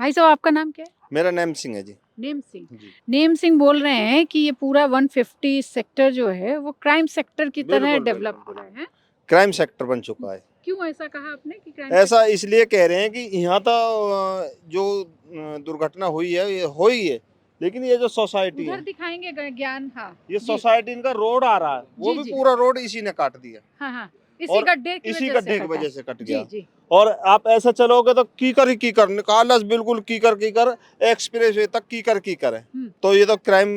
भाई साहब आपका नाम क्या है? मेरा नेम सिंह है जी। नेम सिंह। जी। नेम सिंह बोल रहे हैं कि ये पूरा 150 सेक्टर जो है वो क्राइम सेक्टर की तरह बिल्कुल, डेवलप बिल्कुल, हो रहे हैं। क्राइम सेक्टर बन चुका है। क्यों ऐसा कहा आपने कि क्राइम ऐसा इसलिए कह रहे हैं कि यहाँ तो जो दुर्घटना हुई है ये हो ही है, लेकिन ये जो सोसाइटी उधर है, दिखाएंगे गज्ञान? हाँ ये जी सोसाइटी इनका रोड आ रहा है, वो जी भी जी पूरा रोड इसी ने काट दिया हाँ हाँ इसी और गड्ढे की इसी वजह से गड्ढे की कटा वजह है। से कट जी गया। जी और आप ऐसा चलोगे तो कीकर निकालस बिल्कुल कीकर एक्सप्रेस वे तक कीकर है। तो ये तो क्राइम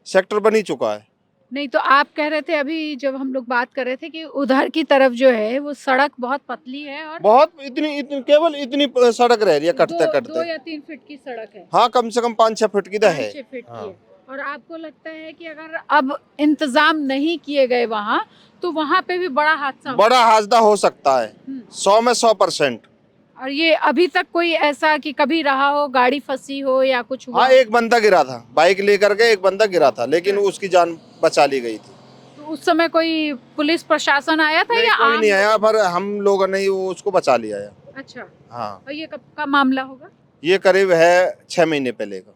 सेक्टर बन ही चुका है। नहीं तो आप कह रहे थे अभी जब हम लोग बात कर रहे थे कि उधर की तरफ जो है वो सड़क बहुत पतली है और बहुत इतनी केवल इतनी सड़क रह रही है कटते दो कटते। या 3 फीट की सड़क है। हाँ, कम से कम 5-6 फीट की तो है। 5-6 फीट की हाँ। है। और आपको लगता है कि अगर अब इंतजाम नहीं किए गए वहाँ तो वहाँ पे भी बड़ा हादसा बड़ा हादसा हो सकता है, 100 में 100%। और ये अभी तक कोई ऐसा कि कभी रहा हो गाड़ी फंसी हो या कुछ हुआ हाँ, हो? एक बंदा गिरा था, बाइक लेकर के एक बंदा गिरा था, लेकिन उसकी जान बचा ली गई थी। तो उस समय कोई पुलिस प्रशासन आया था नहीं, या कोई आम नहीं आया, लोग? पर हम लोगों ने ही वो उसको बचा लिया है। अच्छा। हाँ, और ये कब का मामला होगा? ये करीब है 6 महीने पहले का।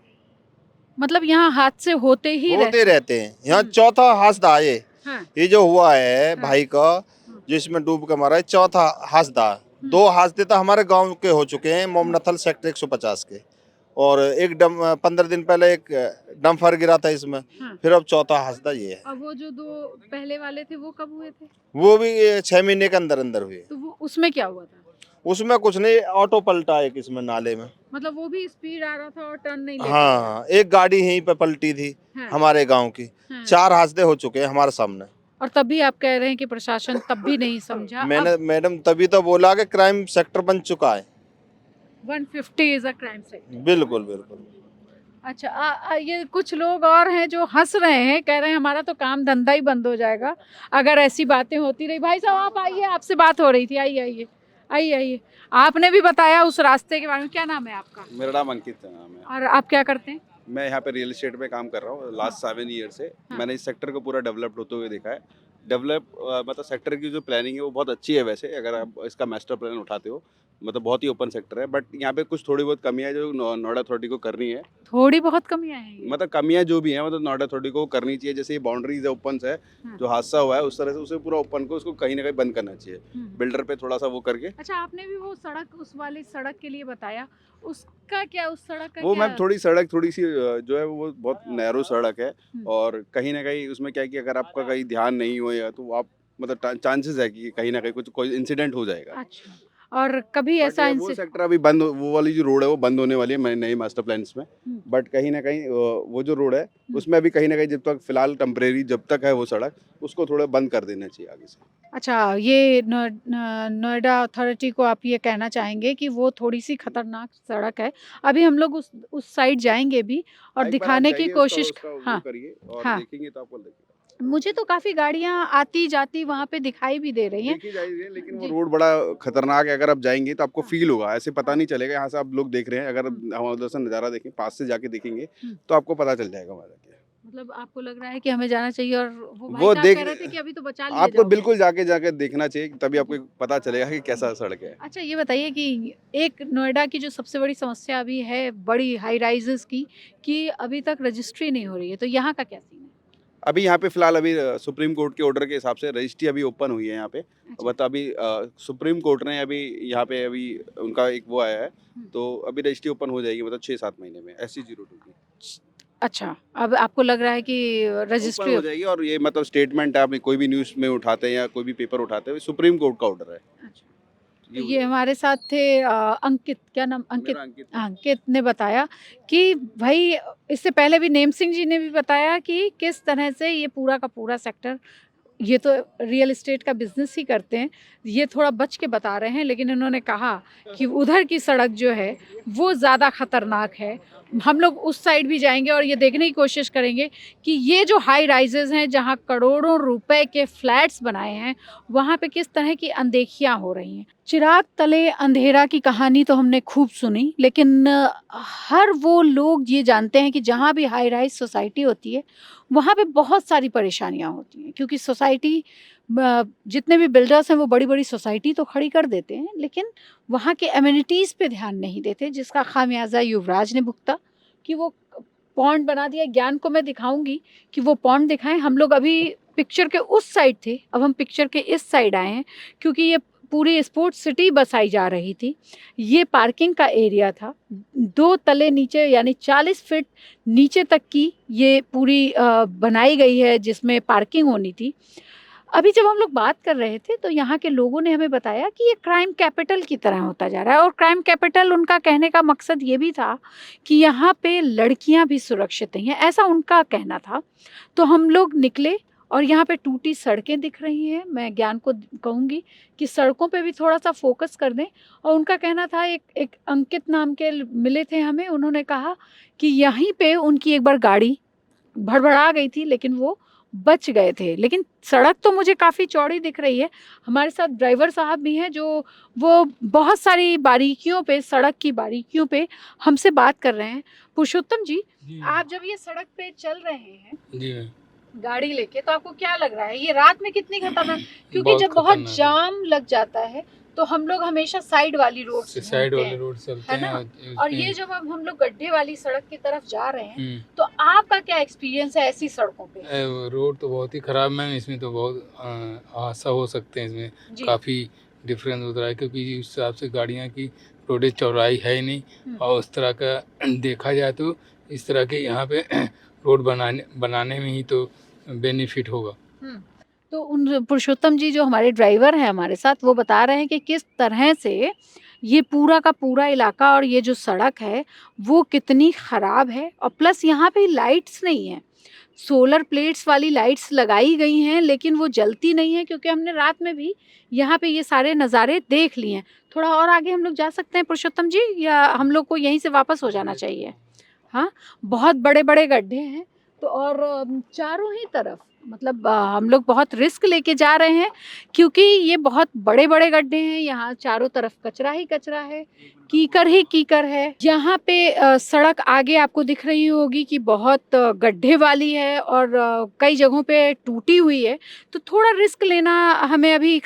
मतलब यहाँ हादसे होते ही होते रहते हैं, यहाँ हम्म। चौथा हादसा है हाँ ये जो हुआ है हाँ। भाई का, जिसमें डूब के मारा है, चौथा हादसा। 2 हादसे तो हमारे गांव के हो चुके हैं, मोमनथल सेक्टर 150 के, और एक 15 दिन पहले एक डम्फर गिरा था इसमें। हाँ। फिर अब चौथा हादसा ये है। अब वो जो 2 पहले वाले थे वो कब हुए थे? वो भी 6 महीने के अंदर अंदर हुए। तो वो उसमें क्या हुआ था? उसमें कुछ नहीं, ऑटो पलटा एक इसमें नाले में। मतलब वो भी स्पीड आ रहा था और टर्न नहीं ले पा रहा हाँ, एक गाड़ी यहीं पे पलटी थी हाँ। हमारे गांव की। हाँ। 4 हादसे हो चुके हैं हमारे सामने। और तब भी आप कह रहे हैं कि प्रशासन तब भी नहीं समझा। मैंने अब मैडम तभी तो बोला कि क्राइम सेक्टर बन चुका है। 150 इज अ क्राइम सेक्टर। बिल्कुल बिल्कुल। अच्छा ये कुछ लोग और हैं जो हंस रहे हैं, कह रहे हैं हमारा तो काम धंधा ही बंद हो जाएगा अगर ऐसी बातें होती रही। भाई साहब आप आइए, आपसे बात हो रही थी, आइए आइए आइए आइए। आपने भी बताया उस रास्ते के बारे में। क्या नाम है आपका? मेरा नाम अंकित नाम है। और आप क्या करते हैं? मैं यहाँ पे रियल एस्टेट में काम कर रहा हूँ लास्ट 7 ईयर से। मैंने इस सेक्टर को पूरा डेवलप होते हुए देखा है। मतलब सेक्टर की जो प्लानिंग है वो बहुत अच्छी है वैसे, अगर आप इसका मास्टर प्लान उठाते हो। मतलब बहुत ही ओपन सेक्टर है, बट यहाँ पे कुछ थोड़ी बहुत कमियां जो नोएडा अथॉरिटी को करनी है। थोड़ी बहुत कमियां हैं ये? मतलब कमियां जो भी हैं मतलब नोएडा अथॉरिटी को करनी चाहिए। जैसे ये बाउंड्रीज है, ओपन है, जो हादसा हुआ है उस तरह से उसे पूरा ओपन को उसको कहीं ना कहीं बंद करना चाहिए, बिल्डर पे थोड़ा सा वो करके। अच्छा, आपने भी वो सड़क उस वाली सड़क के लिए बताया, उसका क्या, उस सड़क का वो क्या? मैम थोड़ी सड़क थोड़ी सी जो है वो बहुत नैरो सड़क है, और कहीं ना कहीं उसमें क्या है कि अगर आपका कहीं ध्यान नहीं होएगा तो आप मतलब चांसेस है कि कहीं ना कहीं कुछ कोई इंसिडेंट हो जाएगा। अच्छा, और कभी बट ऐसा वो सेक्टर अभी बंद, वो वाली जो रोड है वो बंद होने वाली है नए मास्टर प्लान्स में। बट कहीं ना कहीं वो जो रोड है उसमें अभी कहीं ना कहीं जब तक फिलहाल टेम्परेरी जब तक है वो सड़क, उसको थोड़ा बंद कर देना चाहिए आगे से। अच्छा, ये नोएडा अथॉरिटी को आप ये कहना चाहेंगे कि वो थोड़ी सी खतरनाक सड़क है। अभी हम लोग उस साइड जाएंगे भी और एक बार आप दिखाने की जाइए, कोशिश। उसका वो हाँ करिए और हाँ, देखेंगे तो आपको लगेगा। मुझे तो काफी गाड़ियां आती जाती वहां पे दिखाई भी दे रही हैं। देखी जाइए, लेकिन वो जी। रोड बड़ा खतरनाक है। अगर आप जाएंगे तो आपको फील होगा, ऐसे पता नहीं चलेगा यहाँ से आप लोग देख रहे हैं। अगर हम उधर से नज़ारा देखें, पास से जाके देखेंगे तो आपको पता चल जाएगा वहाँ जाके। मतलब आपको लग रहा है कि हमें जाना चाहिए, और वो भाई वो साहब देख कह रहे थे कि अभी तो बचा लिए आपको जाओगे। बिल्कुल जाके जाके देखना चाहिए, तभी आपको पता चलेगा कि कैसा सड़क है। अच्छा, ये बताइए कि एक नोएडा की जो सबसे बड़ी समस्या अभी है बड़ी हाई राइजेस की, कि अभी तक रजिस्ट्री नहीं हो रही है, तो यहाँ का क्या सीन है? अभी यहाँ पे फिलहाल अभी सुप्रीम कोर्ट के ऑर्डर के हिसाब से रजिस्ट्री अभी ओपन हुई है यहाँ पे। अच्छा। बट अभी सुप्रीम कोर्ट ने अभी यहाँ पे अभी उनका एक वो आया है, तो अभी रजिस्ट्री ओपन हो जाएगी मतलब 6-7 महीने में SC02 की अच्छा, अब आपको लग रहा है कि ओपन रजिस्ट्री। हो जाएगी। और ये मतलब स्टेटमेंट है, आप कोई भी न्यूज़ में उठाते हैं या कोई भी पेपर उठाते हैं, सुप्रीम कोर्ट का ऑर्डर है। अच्छा, ये हो ये जाएगी। हमारे साथ थे अंकित, क्या नाम? अंकित। मेरा अंकित। अंकित ने बताया कि भाई, इससे पहले भी नेम सिंह जी ने भी बताया कि किस तरह से ये पूरा का पूरा सेक्टर, ये तो रियल एस्टेट का बिजनेस ही करते हैं, ये थोड़ा बच के बता रहे हैं, लेकिन इन्होंने कहा कि उधर की सड़क जो है वो ज़्यादा खतरनाक है। हम लोग उस साइड भी जाएंगे और ये देखने की कोशिश करेंगे कि ये जो हाई राइजेज़ हैं जहाँ करोड़ों रुपए के फ्लैट्स बनाए हैं, वहाँ पे किस तरह की अनदेखियाँ हो रही हैं। चिराग तले अंधेरा की कहानी तो हमने खूब सुनी, लेकिन हर वो लोग ये जानते हैं कि जहाँ भी हाई राइज सोसाइटी होती है वहाँ पे बहुत सारी परेशानियाँ होती हैं, क्योंकि सोसाइटी जितने भी बिल्डर्स हैं वो बड़ी-बड़ी सोसाइटी तो खड़ी कर देते हैं, लेकिन वहाँ के एमिनिटीज़ पे ध्यान नहीं देते, जिसका खामियाज़ा युवराज ने भुगता कि वो पॉन्ड बना दिया। ज्ञान को मैं दिखाऊँगी कि वो पॉन्ड दिखाएँ। हम लोग अभी पिक्चर के उस साइड थे, अब हम पिक्चर के इस साइड आए हैं क्योंकि ये पूरी स्पोर्ट्स सिटी बसाई जा रही थी। ये पार्किंग का एरिया था। 2 तले नीचे यानी 40 फीट नीचे तक की ये पूरी बनाई गई है जिसमें पार्किंग होनी थी। अभी जब हम लोग बात कर रहे थे तो यहाँ के लोगों ने हमें बताया कि ये क्राइम कैपिटल की तरह होता जा रहा है, और क्राइम कैपिटल उनका कहने का मकसद ये भी था कि यहाँ पे लड़कियाँ भी सुरक्षित नहीं हैं, ऐसा उनका कहना था। तो हम लोग निकले और यहाँ पे टूटी सड़कें दिख रही हैं। मैं ज्ञान को कहूँगी कि सड़कों पे भी थोड़ा-सा फ़ोकस कर दें। और उनका कहना था, एक एक अंकित नाम के मिले थे हमें, उन्होंने कहा कि यहीं पे उनकी एक बार गाड़ी भड़बड़ा गई थी लेकिन वो बच गए थे। लेकिन सड़क तो मुझे काफ़ी चौड़ी दिख रही है। हमारे साथ ड्राइवर साहब भी हैं जो वो बहुत सारी बारीकियों पे, सड़क की बारीकियों पे हमसे बात कर रहे हैं। पुरुषोत्तम जी, जी आप जब ये सड़क पे चल रहे हैं जी मैम, गाड़ी लेके, तो आपको क्या लग रहा है ये रात में कितनी खतरनाक? क्योंकि बहुत जब बहुत खतरनाक है। जाम लग जाता है तो हम लोग हमेशा साइड वाली रोड से साइड घूमते वाले हैं, रोड चलते है हैं ना? और और ये जब अब हम लोग गड्ढे वाली सड़क की तरफ जा रहे हैं, हम्म, तो आपका क्या एक्सपीरियंस है ऐसी सड़कों पे? रोड तो बहुत ही ख़राब मैम, इसमें तो बहुत हादसा हो सकते हैं। इसमें जी। काफ़ी डिफरेंस होता है क्योंकि इस हिसाब से गाड़ियाँ की रोडें चौड़ाई है ही नहीं। और उस तरह का देखा जाए तो इस तरह के यहाँ पे रोड बनाने में ही तो बेनिफिट होगा। हुँ। तो उन पुरुषोत्तम जी जो हमारे ड्राइवर हैं हमारे साथ, वो बता रहे हैं कि किस तरह से ये पूरा का पूरा इलाका और ये जो सड़क है, वो कितनी ख़राब है, और प्लस यहाँ पे लाइट्स नहीं हैं। सोलर प्लेट्स वाली लाइट्स लगाई गई हैं लेकिन वो जलती नहीं हैं, क्योंकि हमने रात में भी यहाँ पे ये सारे नज़ारे देख लिए हैं। थोड़ा और आगे हम लोग जा सकते हैं पुरुषोत्तम जी, या हम लोग को यहीं से वापस हो जाना चाहिए? हाँ, बहुत बड़े-बड़े गड्ढे हैं। तो और चारों ही तरफ मतलब हम लोग बहुत रिस्क लेके जा रहे हैं क्योंकि ये बहुत बड़े-बड़े गड्ढे हैं, यहाँ चारों तरफ कचरा ही कचरा है, कीकर ही कीकर है। यहाँ पे सड़क आगे आपको दिख रही होगी कि बहुत गड्ढे वाली है और कई जगहों पे टूटी हुई है, तो थोड़ा रिस्क लेना हमें अभी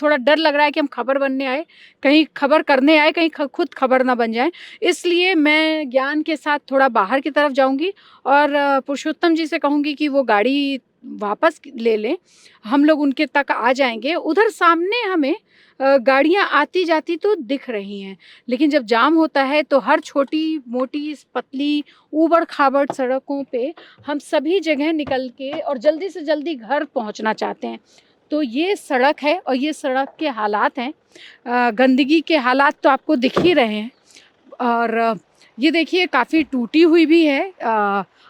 थोड़ा डर लग रहा है कि हम खबर बनने आए, कहीं खबर करने आए, कहीं खुद खबर ना बन जाएँ। इसलिए मैं ज्ञान के साथ थोड़ा बाहर की तरफ जाऊँगी और पुरुषोत्तम जी से कहूँगी कि वो गाड़ी वापस ले लें, हम लोग उनके तक आ जाएँगे। उधर सामने हमें गाड़ियाँ आती-जाती तो दिख रही हैं, लेकिन जब जाम होता है तो हर छोटी-मोटी, पतली, ऊबड़-खाबड़ सड़कों पे हम सभी जगह निकल के और जल्दी से जल्दी घर पहुँचना चाहते हैं। तो ये सड़क है और ये सड़क के हालात हैं। गंदगी के हालात तो आपको दिख ही रहे हैं। और ये देखिए काफ़ी टूटी हुई भी है,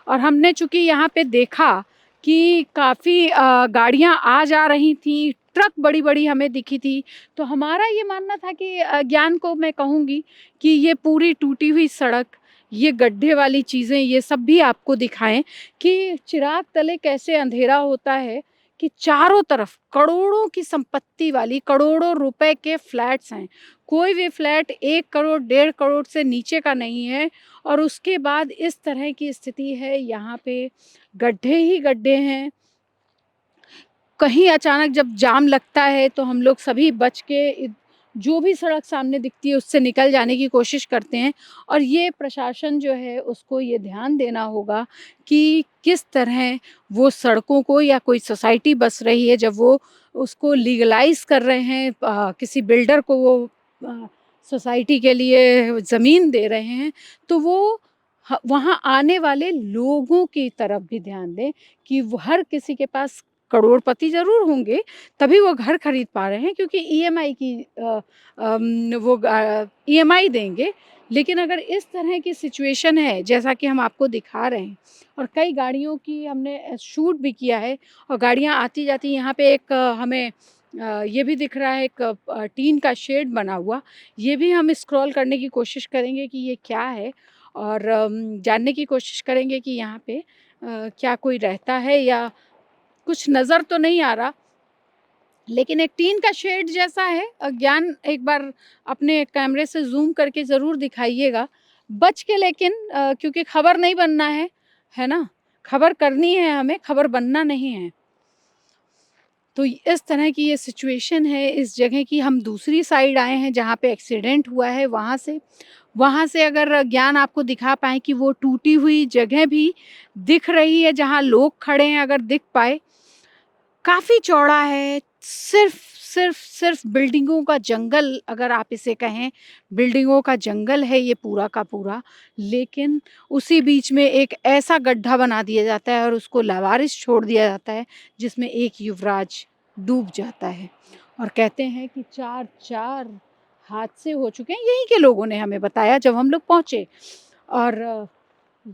और हमने चूँकि यहाँ पे देखा कि काफ़ी गाड़ियाँ आ जा रही थीं, ट्रक बड़ी-बड़ी हमें दिखी थी, तो हमारा ये मानना था कि ज्ञान को मैं कहूँगी कि ये पूरी टूटी हुई सड़क, ये गड्ढे वाली चीज़ें, ये सब भी आपको दिखाएँ कि चिराग तले कैसे अंधेरा होता है, कि चारों तरफ करोड़ों की संपत्ति वाली, करोड़ों रुपए के फ्लैट्स हैं। कोई भी फ्लैट 1 करोड़, 1.5 करोड़ से नीचे का नहीं है, और उसके बाद इस तरह की स्थिति है, यहाँ पे गड्ढे ही गड्ढे हैं। कहीं अचानक जब जाम लगता है तो हम लोग सभी बच के जो भी सड़क सामने दिखती है उससे निकल जाने की कोशिश करते हैं, और ये प्रशासन जो है उसको ये ध्यान देना होगा कि किस तरह वो सड़कों को, या कोई सोसाइटी बस रही है जब वो उसको लीगलाइज कर रहे हैं, किसी बिल्डर को वो सोसाइटी के लिए ज़मीन दे रहे हैं, तो वो वहाँ आने वाले लोगों की तरफ भी ध्यान दें कि वो हर किसी के पास करोड़पति ज़रूर होंगे, तभी वो घर खरीद पा रहे हैं क्योंकि ईएमआई की वो ईएमआई देंगे। लेकिन अगर इस तरह की सिचुएशन है, जैसा कि हम आपको दिखा रहे हैं, और कई गाड़ियों की हमने शूट भी किया है, और गाड़ियाँ आती-जाती, यहाँ पे एक हमें ये भी दिख रहा है, एक टीन का शेड बना हुआ, ये भी हम स्क्रॉल करने की कोशिश करेंगे कि ये क्या है, और जानने की कोशिश करेंगे कि यहाँ पे क्या कोई रहता है, या कुछ नज़र तो नहीं आ रहा, लेकिन एक टीन का शेड जैसा है। ज्ञान एक बार अपने कैमरे से ज़ूम करके ज़रूर दिखाइएगा। बच के, लेकिन क्योंकि खबर नहीं बनना है ना? खबर करनी है हमें, खबर बनना नहीं है। तो इस तरह की ये सिचुएशन है इस जगह की। हम दूसरी साइड आए हैं जहाँ पे एक्सीडेंट हुआ है, वहाँ से अगर ज्ञान आपको दिखा पाएँ कि वो टूटी हुई जगह भी दिख रही है जहाँ लोग खड़े हैं, अगर दिख पाए। काफ़ी चौड़ा है, सिर्फ़ बिल्डिंगों का जंगल अगर आप इसे कहें, बिल्डिंगों का जंगल है ये पूरा का पूरा। लेकिन उसी बीच में एक ऐसा गड्ढा बना दिया जाता है और उसको लावारिस छोड़ दिया जाता है, जिसमें एक युवराज डूब जाता है। और कहते हैं कि 4 हादसे हो चुके हैं, यहीं के लोगों ने हमें बताया जब हम लोग पहुँचे। और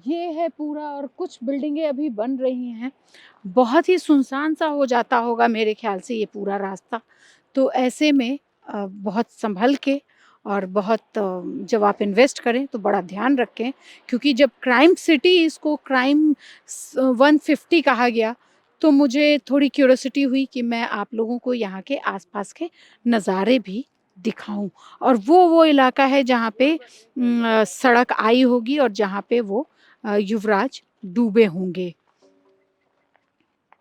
ये है पूरा, और कुछ बिल्डिंगें अभी बन रही हैं। बहुत ही सुनसान सा हो जाता होगा मेरे ख़्याल से ये पूरा रास्ता। तो ऐसे में बहुत सँभल के और बहुत जब आप इन्वेस्ट करें तो बड़ा ध्यान रखें, क्योंकि जब क्राइम सिटी इसको क्राइम 150 कहा गया, तो मुझे थोड़ी क्यूरियोसिटी हुई कि मैं आप लोगों को यहाँ के आस-पास के नज़ारे भी दिखाऊँ। और वो इलाका है जहाँ पे सड़क आई होगी और जहाँ पे वो युवराज डूबे होंगे।